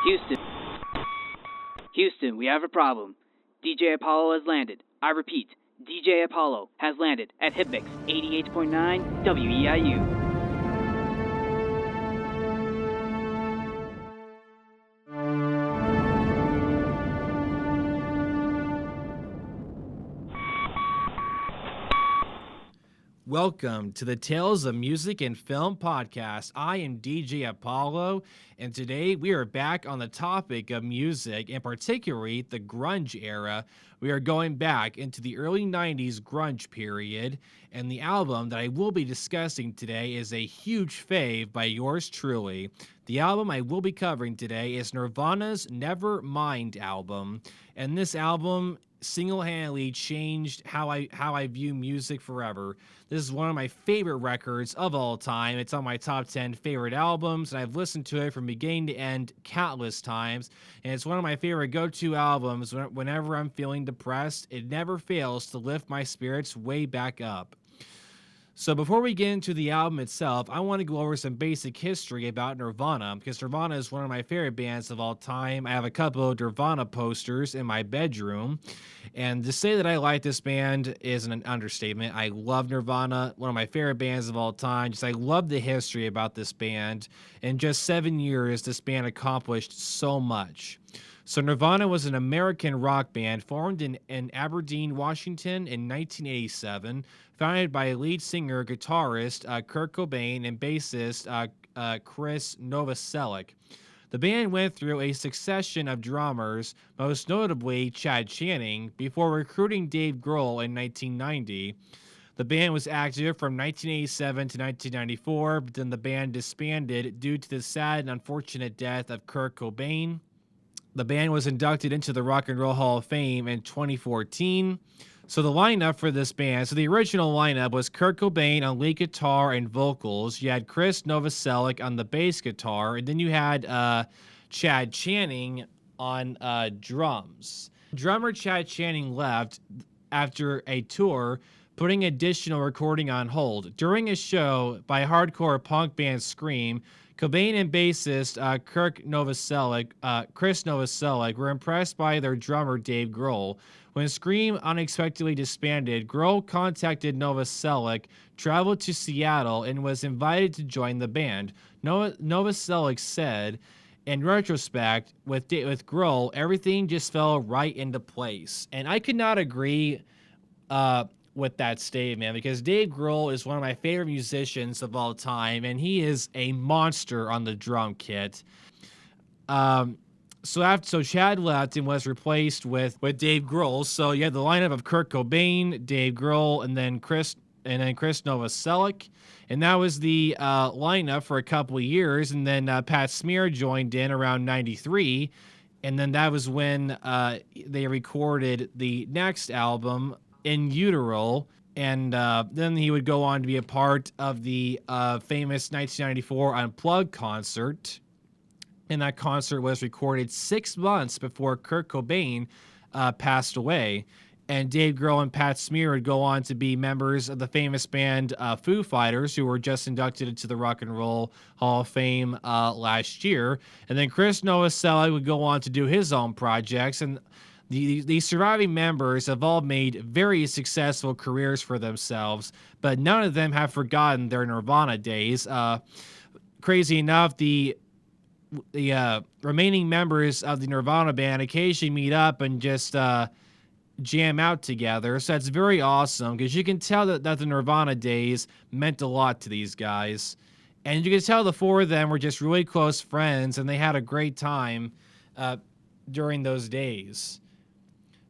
Houston. Houston, we have a problem. DJ Apollo has landed. I repeat, DJ Apollo has landed at Hitmix 88.9 WEIU. Welcome to the Tales of Music and Film podcast. I am DJ Apollo, and today we are back on the topic of music, and particularly the grunge era. We are going back into the early 90s grunge period, and the album that I will be discussing today is a huge fave by yours truly. The album I will be covering today is Nirvana's Nevermind album, and this album single-handedly changed how I view music forever. This is one of my favorite records of all time. It's on my top 10 favorite albums, and I've listened to it from beginning to end countless times, and it's one of my favorite go-to albums whenever I'm feeling depressed. It never fails to lift my spirits way back up. So before we get into the album itself, I want to go over some basic history about Nirvana, because Nirvana is one of my favorite bands of all time. I have a couple of Nirvana posters in my bedroom, and to say that I like this band is an understatement. I love Nirvana, one of my favorite bands of all time. I love the history about this band. In just 7 years, this band accomplished so much. So Nirvana was an American rock band formed in Aberdeen, Washington in 1987, founded by lead singer, guitarist Kurt Cobain and bassist Chris Novoselic. The band went through a succession of drummers, most notably Chad Channing, before recruiting Dave Grohl in 1990. The band was active from 1987 to 1994, but then the band disbanded due to the sad and unfortunate death of Kurt Cobain. The band was inducted into the Rock and Roll Hall of Fame in 2014. So the lineup for this band, the original lineup was Kurt Cobain on lead guitar and vocals. You had Chris Novoselic on the bass guitar, and then you had Chad Channing on drums. Drummer Chad Channing left after a tour, putting additional recording on hold. During a show by hardcore punk band Scream, Cobain and bassist Chris Novoselic were impressed by their drummer Dave Grohl. When Scream unexpectedly disbanded, Grohl contacted Novoselic, traveled to Seattle, and was invited to join the band. Novoselic said, in retrospect, with Grohl, everything just fell right into place. And I could not agree with that statement, because Dave Grohl is one of my favorite musicians of all time, and he is a monster on the drum kit. So Chad left and was replaced with Dave Grohl. So you had the lineup of Kurt Cobain, Dave Grohl, and then Chris Novoselic, and that was the lineup for a couple of years. And then Pat Smear joined in around '93, and then that was when they recorded the next album, In Utero, and then he would go on to be a part of the famous 1994 Unplugged concert, and that concert was recorded 6 months before Kurt Cobain passed away. And Dave Grohl and Pat Smear would go on to be members of the famous band Foo Fighters, who were just inducted into the Rock and Roll Hall of Fame last year. And then Chris Novoselic would go on to do his own projects, and the surviving members have all made very successful careers for themselves, but none of them have forgotten their Nirvana days. Crazy enough, the remaining members of the Nirvana band occasionally meet up and just jam out together. So that's very awesome, because you can tell that the Nirvana days meant a lot to these guys. And you can tell the four of them were just really close friends, and they had a great time during those days.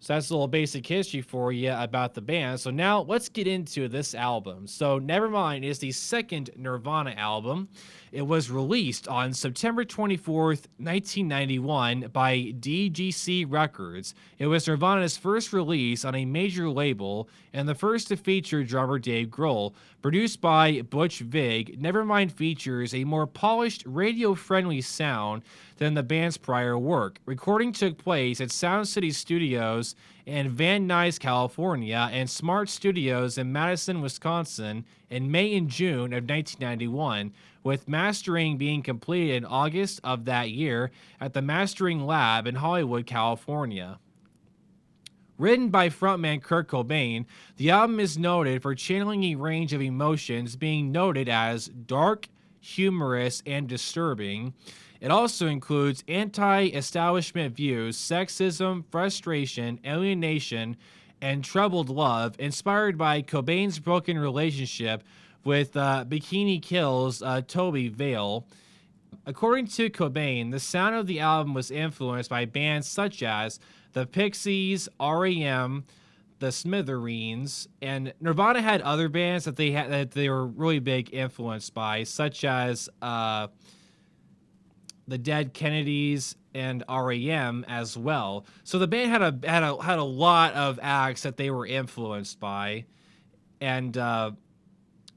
So that's a little basic history for you about the band. So now let's get into this album. So Nevermind is the second Nirvana album. It was released on September 24th, 1991 by DGC Records. It was Nirvana's first release on a major label and the first to feature drummer Dave Grohl. Produced by Butch Vig, Nevermind features a more polished, radio-friendly sound than the band's prior work. Recording took place at Sound City Studios in Van Nuys, California, and Smart Studios in Madison, Wisconsin in May and June of 1991, with mastering being completed in August of that year at the Mastering Lab in Hollywood, California. Written by frontman Kurt Cobain, the album is noted for channeling a range of emotions, being noted as dark, humorous, and disturbing. It also includes anti-establishment views, sexism, frustration, alienation, and troubled love, inspired by Cobain's broken relationship with Bikini Kill's Toby Vale. According to Cobain, the sound of the album was influenced by bands such as the Pixies, REM, the Smithereens, and Nirvana had other bands that they were really big influenced by, such as the Dead Kennedys and REM as well. So the band had a lot of acts that they were influenced by, and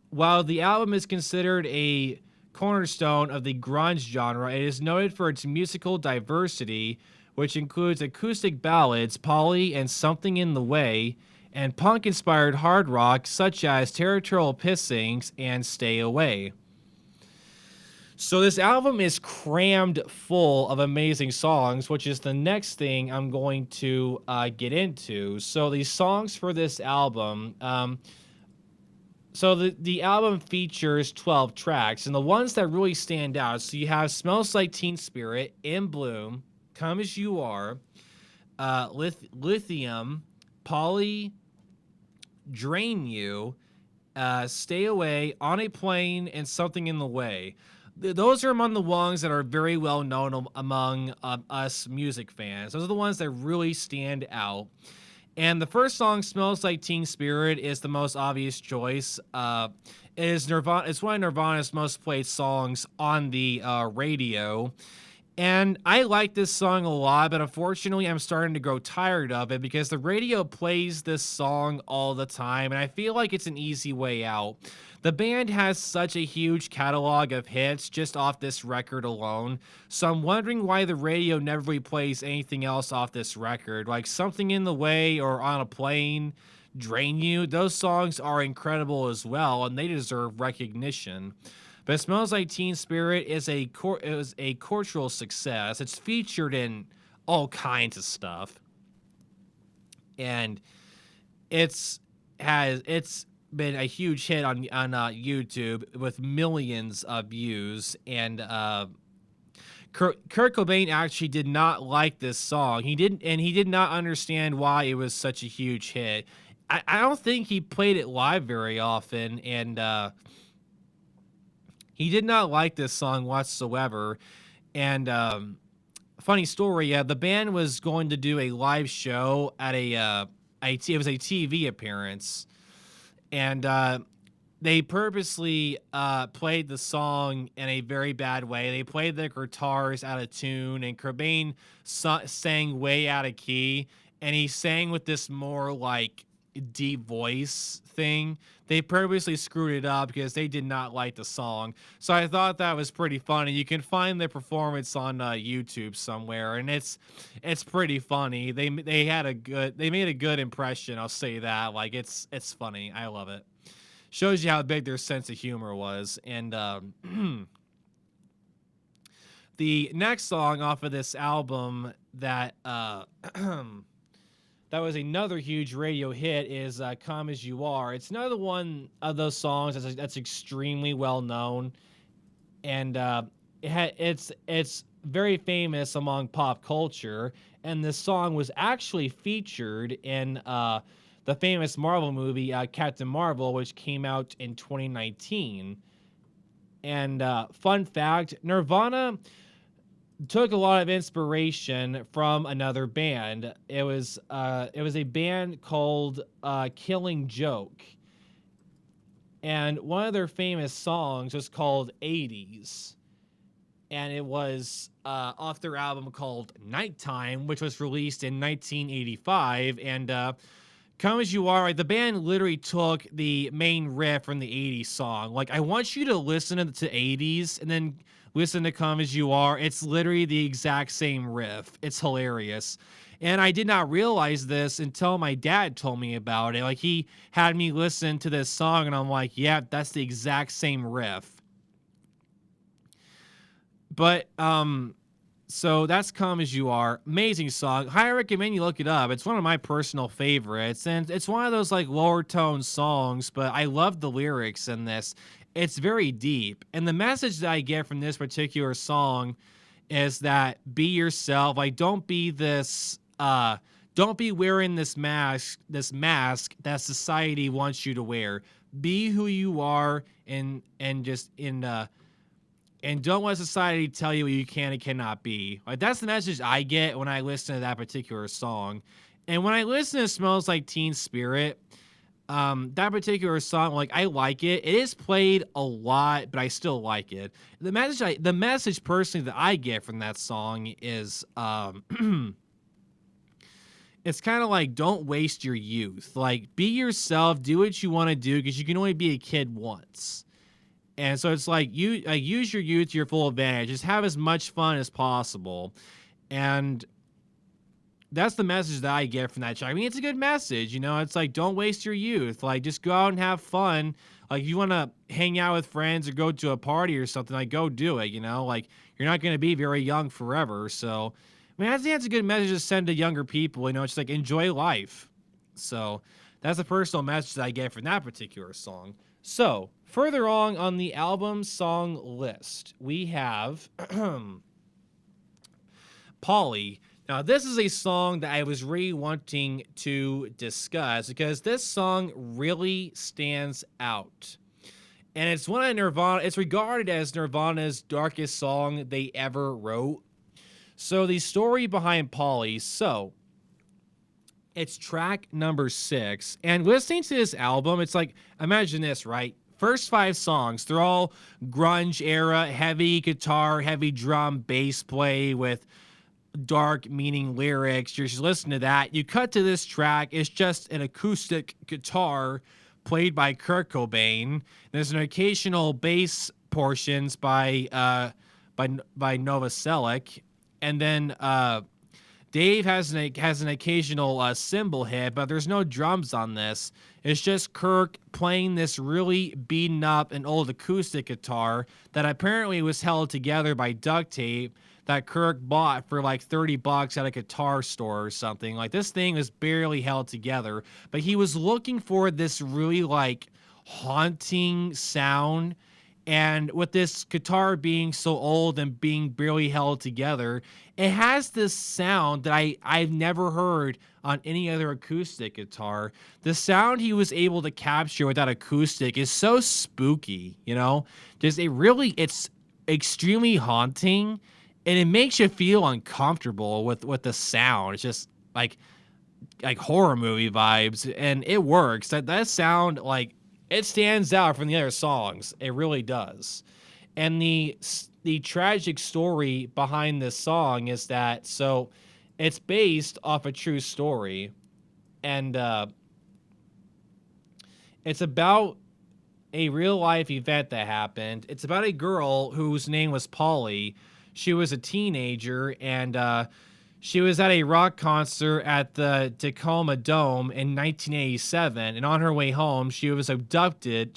while the album is considered a cornerstone of the grunge genre, it is noted for its musical diversity, which includes acoustic ballads, Polly and Something in the Way, and punk-inspired hard rock such as Territorial Pissings and Stay Away. So this album is crammed full of amazing songs, which is the next thing I'm going to get into. So these songs for this album, so the album features 12 tracks, and the ones that really stand out, so you have Smells Like Teen Spirit, In Bloom, Come As You Are, Lithium, Polly, Drain You, Stay Away, On a Plane, and Something in the Way. Those are among the ones that are very well known among us music fans. Those are the ones that really stand out. And the first song, Smells Like Teen Spirit, is the most obvious choice. It's one of Nirvana's most played songs on the radio. And I like this song a lot, but unfortunately I'm starting to grow tired of it because the radio plays this song all the time, and I feel like it's an easy way out. The band has such a huge catalog of hits just off this record alone, so I'm wondering why the radio never really plays anything else off this record, like Something in the Way or On a Plane, Drain You. Those songs are incredible as well, and they deserve recognition. But It Smells Like Teen Spirit is a cultural success. It's featured in all kinds of stuff, and it's been a huge hit on YouTube with millions of views. And Kurt Cobain actually did not like this song. He did not understand why it was such a huge hit. I don't think he played it live very often, and he did not like this song whatsoever. And funny story, the band was going to do a live show at it was a TV appearance, and they purposely played the song in a very bad way. They played the guitars out of tune, and Cobain sang way out of key, and he sang with this more like deep voice thing. They purposely screwed it up because they did not like the song. So I thought that was pretty funny. You can find the performance on YouTube somewhere, and it's pretty funny. They made a good impression, I'll say that. Like it's funny. I love it. Shows you how big their sense of humor was. And the next song off of this album that that was another huge radio hit is Come As You Are. It's another one of those songs that's extremely well known, and it's very famous among pop culture. And this song was actually featured in the famous Marvel movie Captain Marvel, which came out in 2019. And fun fact, Nirvana took a lot of inspiration from another band. It was a band called Killing Joke, and one of their famous songs was called 80s, and it was off their album called Nighttime, which was released in 1985. And Come As You Are, the band literally took the main riff from the 80s song. Like, I want you to listen to 80s and then listen to Come As You Are. It's literally the exact same riff. It's hilarious. And I did not realize this until my dad told me about it. Like, he had me listen to this song, and I'm like, yeah, that's the exact same riff. But so that's Come As You Are. Amazing song. Highly recommend you look it up. It's one of my personal favorites. And it's one of those like lower tone songs, but I love the lyrics in this. It's very deep. And the message that I get from this particular song is that be yourself. Like, don't be wearing this mask that society wants you to wear. Be who you are, and don't let society tell you what you can and cannot be. Like, that's the message I get when I listen to that particular song. And when I listen to Smells Like Teen Spirit, that particular song, like, I like it. It is played a lot, but I still like it. The message personally that I get from that song is, it's kind of like, don't waste your youth. Like, be yourself, do what you want to do, because you can only be a kid once. And so it's like, use your youth to your full advantage. Just have as much fun as possible. And that's the message that I get from that track. I mean, it's a good message, you know? It's like, don't waste your youth. Like, just go out and have fun. Like, if you want to hang out with friends or go to a party or something, like, go do it, you know? Like, you're not going to be very young forever. So, I mean, I think that's a good message to send to younger people, you know? It's like, enjoy life. So, that's a personal message that I get from that particular song. So, further on the album song list, we have Polly. Now, this is a song that I was really wanting to discuss because this song really stands out. And it's one of Nirvana, it's regarded as Nirvana's darkest song they ever wrote. So, the story behind Polly, it's track number 6. And listening to this album, it's like, imagine this, right? First 5 songs, they're all grunge era, heavy guitar, heavy drum, bass play with dark meaning lyrics. You're just listening to that. You cut to this track, it's just an acoustic guitar played by Kurt Cobain. There's an occasional bass portions by Novoselic, and then Dave has an occasional cymbal hit, but there's no drums on this. It's just Kirk playing this really beaten up and old acoustic guitar that apparently was held together by duct tape that Kirk bought for like $30 at a guitar store or something. Like, this thing was barely held together, but he was looking for this really like haunting sound. And with this guitar being so old and being barely held together, it has this sound that I've never heard on any other acoustic guitar. The sound he was able to capture with that acoustic is so spooky, you know? It's extremely haunting, and it makes you feel uncomfortable with the sound. It's just like horror movie vibes, and it works. That sound, like, it stands out from the other songs. It really does. And the tragic story behind this song is that, so it's based off a true story, and it's about a real life event that happened. It's about a girl whose name was Polly. She was a teenager, and she was at a rock concert at the Tacoma Dome in 1987, and on her way home, she was abducted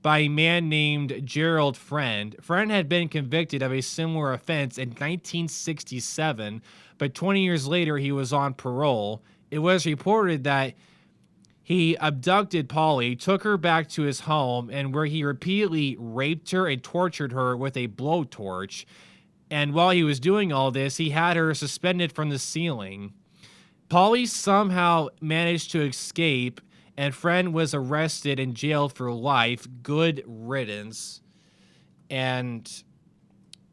by a man named Gerald Friend. Friend had been convicted of a similar offense in 1967, but 20 years later, he was on parole. It was reported that he abducted Polly, took her back to his home, and where he repeatedly raped her and tortured her with a blowtorch. And while he was doing all this, he had her suspended from the ceiling. Polly somehow managed to escape, and Friend was arrested and jailed for life. Good riddance. And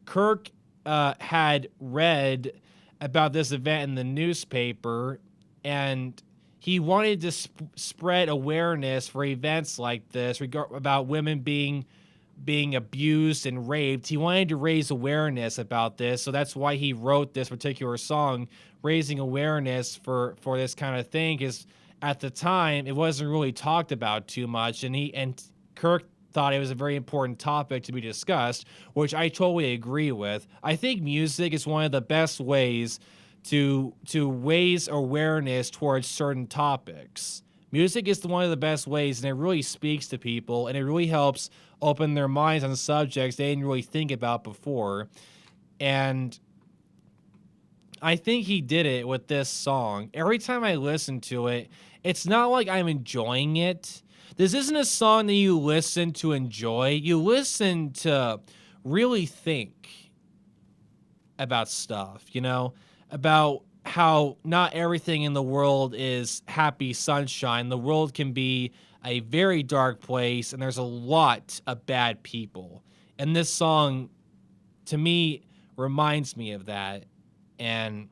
Kirk had read about this event in the newspaper, and he wanted to spread awareness for events like this about women being abused and raped. He wanted to raise awareness about this, so that's why he wrote this particular song, raising awareness for this kind of thing, because at the time it wasn't really talked about too much, and Kirk thought it was a very important topic to be discussed, which I totally agree with. I think music is one of the best ways to raise awareness towards certain topics. Music is one of the best ways, and it really speaks to people, and it really helps open their minds on subjects they didn't really think about before. And I think he did it with this song. Every time I listen to it, it's not like I'm enjoying it. This isn't a song that you listen to enjoy. You listen to really think about stuff, about how not everything in the world is happy sunshine. The world can be a very dark place, and there's a lot of bad people. And this song, to me, reminds me of that. And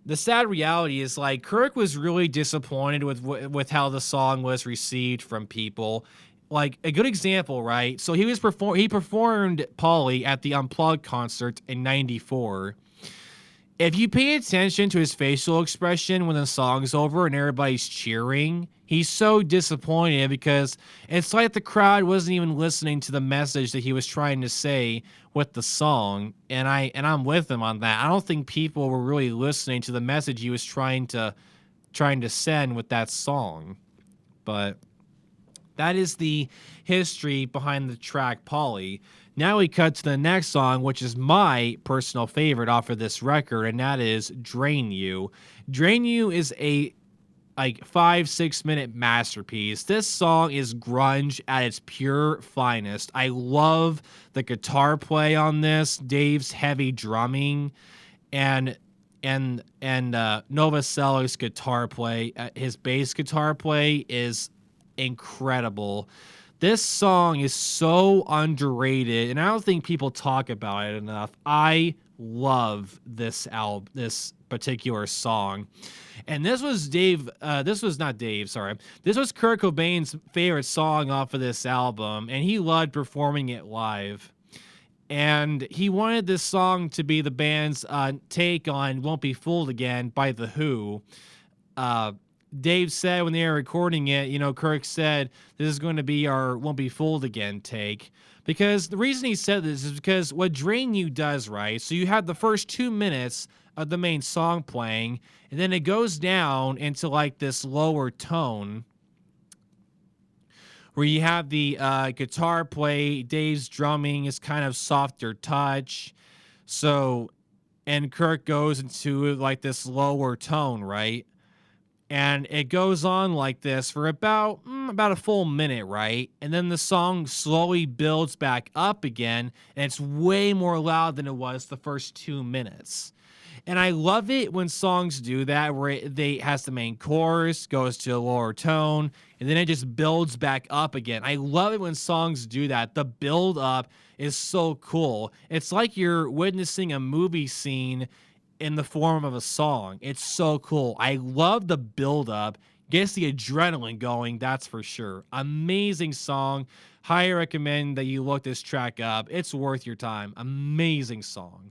the sad reality is, like, Kirk was really disappointed with how the song was received from people. Like, a good example, right? So he performed Polly at the Unplugged concert in '94. If you pay attention to his facial expression when the song's over and everybody's cheering, he's so disappointed because it's like the crowd wasn't even listening to the message that he was trying to say with the song. And I'm with him on that. I don't think people were really listening to the message he was trying to send with that song. But that is the history behind the track Polly. Now we cut to the next song, which is my personal favorite off of this record, and that is Drain You. Drain You is a 5-6 minute masterpiece. This song is grunge at its pure finest. I love the guitar play on this, Dave's heavy drumming, and Novosel's guitar play. His bass guitar play is incredible. This song is so underrated, and I don't think people talk about it enough. I love this particular song. And this was this was Kurt Cobain's favorite song off of this album, and he loved performing it live. And he wanted this song to be the band's take on Won't Be Fooled Again by The Who. Dave said when they were recording it, Kirk said, this is going to be our Won't Be Fooled Again take. Because the reason he said this is because what Drain You does, right? So you have the first 2 minutes of the main song playing, and then it goes down into like this lower tone where you have the guitar play, Dave's drumming is kind of softer touch. So, and Kirk goes into like this lower tone, right? And it goes on like this for about a full minute, right? And then the song slowly builds back up again, and it's way more loud than it was the first 2 minutes. And I love it when songs do that, where they has the main chorus, goes to a lower tone, and then it just builds back up again. I love it when songs do that. The build up is so cool. It's like you're witnessing a movie scene in the form of a song. It's so cool. I love the build up. Gets the adrenaline going, that's for sure. Amazing song. Highly recommend that you look this track up. It's worth your time. Amazing song.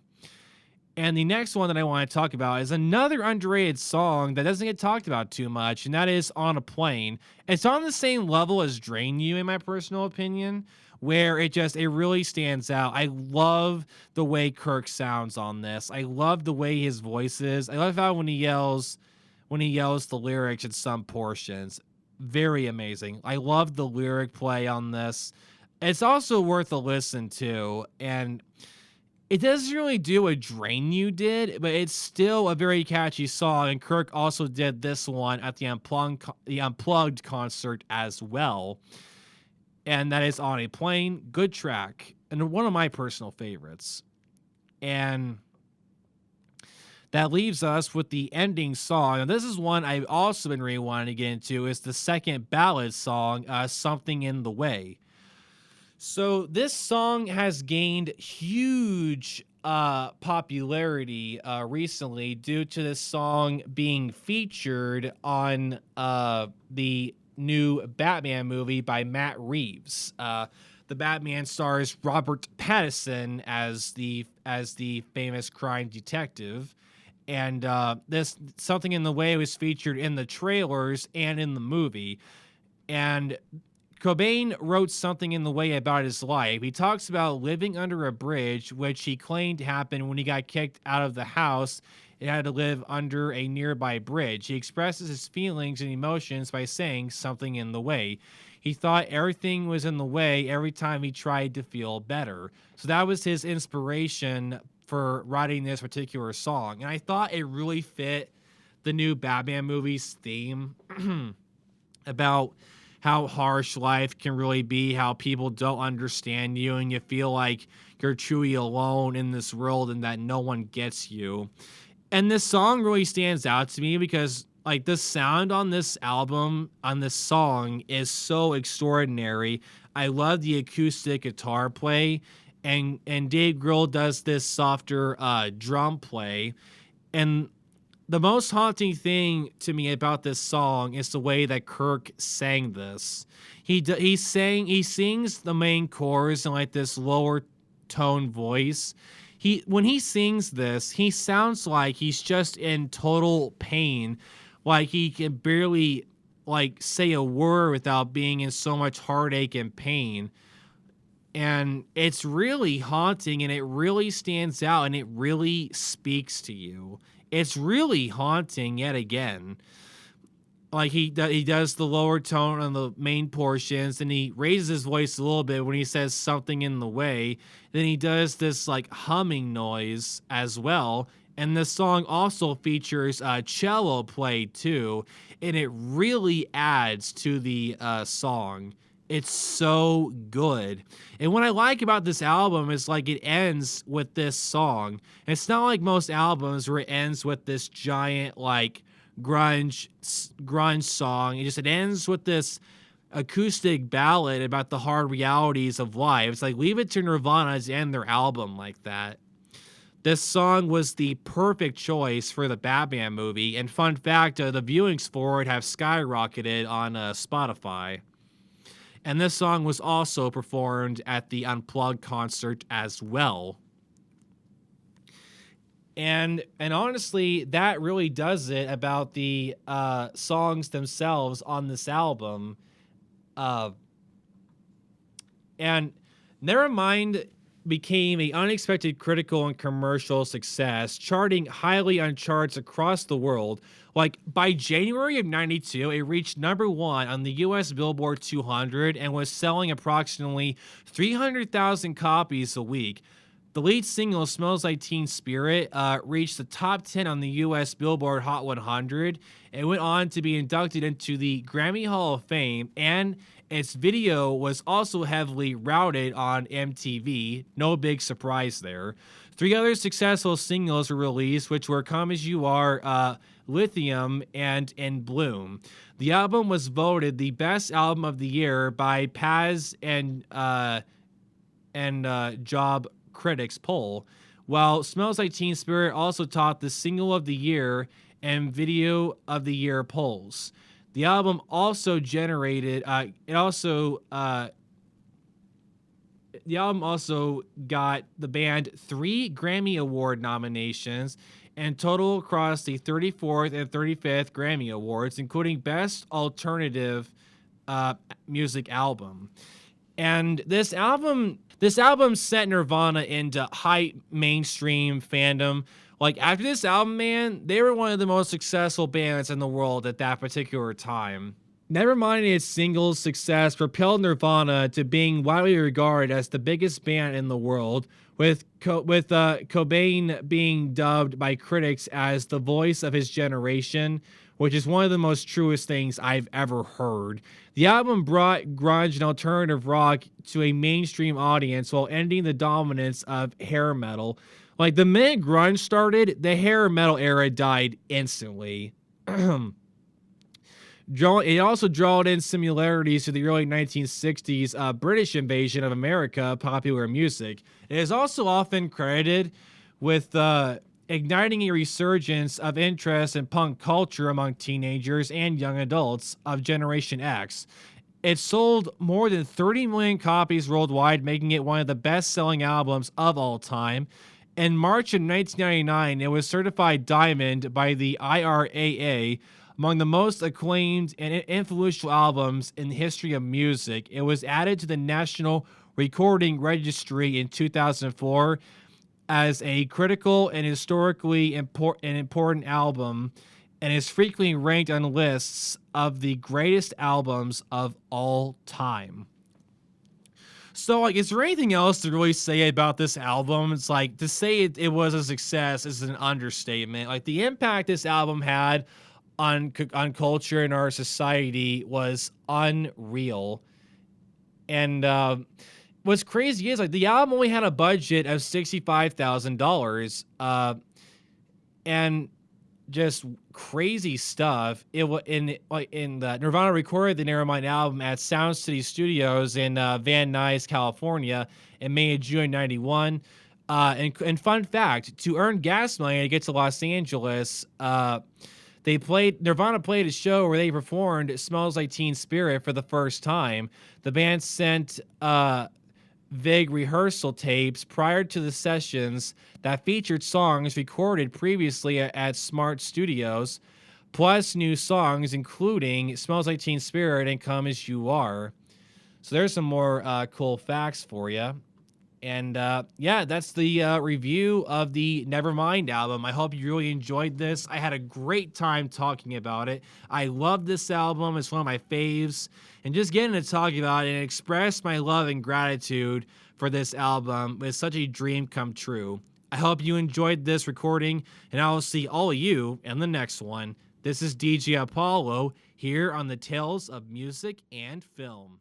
And the next one that I want to talk about is another underrated song that doesn't get talked about too much, and that is On a Plane. It's on the same level as Drain You, in my personal opinion, where it really stands out. I love the way Kirk sounds on this. I love the way his voice is. I love how when he yells the lyrics in some portions. Very amazing. I love the lyric play on this. It's also worth a listen to, and it doesn't really do what Drain You did, but it's still a very catchy song, and Kirk also did this one at the Unplugged concert as well. And that is On a Plane. Good track, and one of my personal favorites. And that leaves us with the ending song. And this is one I've also been really wanting to get into. It's the second ballad song, Something in the Way. So this song has gained huge popularity recently due to this song being featured on the new Batman movie by Matt Reeves. The Batman stars Robert Pattinson as the famous crime detective, and this Something in the Way was featured in the trailers and in the movie. And Cobain wrote Something in the Way about his life. He talks about living under a bridge, which he claimed happened when he got kicked out of the house it had to live under a nearby bridge. He expresses his feelings and emotions by saying something in the way. He thought everything was in the way every time he tried to feel better. So that was his inspiration for writing this particular song. And I thought it really fit the new Batman movie's theme about how harsh life can really be, how people don't understand you, and you feel like you're truly alone in this world and that no one gets you. And this song really stands out to me because like the sound on this album, on this song, is so extraordinary. I love the acoustic guitar play, and Dave Grohl does this softer drum play. And the most haunting thing to me about this song is the way that Kirk sang this. He sings the main chorus in like this lower tone voice. When he sings this, he sounds like he's just in total pain, like he can barely like say a word without being in so much heartache and pain. And it's really haunting, and it really stands out, and it really speaks to you. It's really haunting yet again. Like he does the lower tone on the main portions, and he raises his voice a little bit when he says something in the way. Then he does this like humming noise as well. And the song also features cello play too, and it really adds to the song. It's so good. And what I like about this album is like it ends with this song. It's not like most albums where it ends with this giant like grunge song. It ends with this acoustic ballad about the hard realities of life. It's like leave it to Nirvana to end their album like that. This song was the perfect choice for the Batman movie. And fun fact, the viewings for it have skyrocketed on Spotify. And this song was also performed at the Unplugged concert as well. And honestly, that really does it about the songs themselves on this album. And Nevermind became an unexpected critical and commercial success, charting highly on charts across the world. Like, by January of 92, it reached #1 on the US Billboard 200 and was selling approximately 300,000 copies a week. The lead single, Smells Like Teen Spirit, reached the top 10 on the US Billboard Hot 100 and went on to be inducted into the Grammy Hall of Fame, and its video was also heavily routed on MTV. No big surprise there. 3 other successful singles were released, which were Come As You Are, Lithium, and In Bloom. The album was voted the best album of the year by Paz and Job Critics poll, while Smells Like Teen Spirit also topped the Single of the Year and Video of the Year polls. The album also generated, the album also got the band 3 Grammy Award nominations and total across the 34th and 35th Grammy Awards, including Best Alternative Music Album. And this album sent Nirvana into high mainstream fandom. Like, after this album, man, they were one of the most successful bands in the world at that particular time. Nevermind, its singles success propelled Nirvana to being widely regarded as the biggest band in the world, with Cobain being dubbed by critics as the voice of his generation, which is one of the most truest things I've ever heard. The album brought grunge and alternative rock to a mainstream audience while ending the dominance of hair metal. Like, the minute grunge started, the hair metal era died instantly. It also drawed in similarities to the early 1960s British invasion of America popular music. It is also often credited with igniting a resurgence of interest in punk culture among teenagers and young adults of Generation X. It sold more than 30 million copies worldwide, making it one of the best-selling albums of all time. In March of 1999, it was certified diamond by the IRAA, among the most acclaimed and influential albums in the history of music. It was added to the National Recording Registry in 2004, as a critical and historically important album, and is frequently ranked on lists of the greatest albums of all time. So, like, is there anything else to really say about this album? It's like, to say it was a success is an understatement. Like, the impact this album had on culture and our society was unreal. And what's crazy is, like, the album only had a budget of $65,000, and just crazy stuff. It was in the Nirvana recorded the Nevermind album at Sound City Studios in Van Nuys, California, in May and June '91. And fun fact: to earn gas money to get to Los Angeles, Nirvana played a show where they performed "Smells Like Teen Spirit" for the first time. The band sent vague rehearsal tapes prior to the sessions that featured songs recorded previously at Smart Studios, plus new songs including "Smells Like Teen Spirit" and "Come As You Are." So there's some more cool facts for you. And yeah, that's the review of the Nevermind album. I hope you really enjoyed this. I had a great time talking about it. I love this album. It's one of my faves. And just getting to talk about it and express my love and gratitude for this album is such a dream come true. I hope you enjoyed this recording, and I will see all of you in the next one. This is DJ Apollo here on the Tales of Music and Film.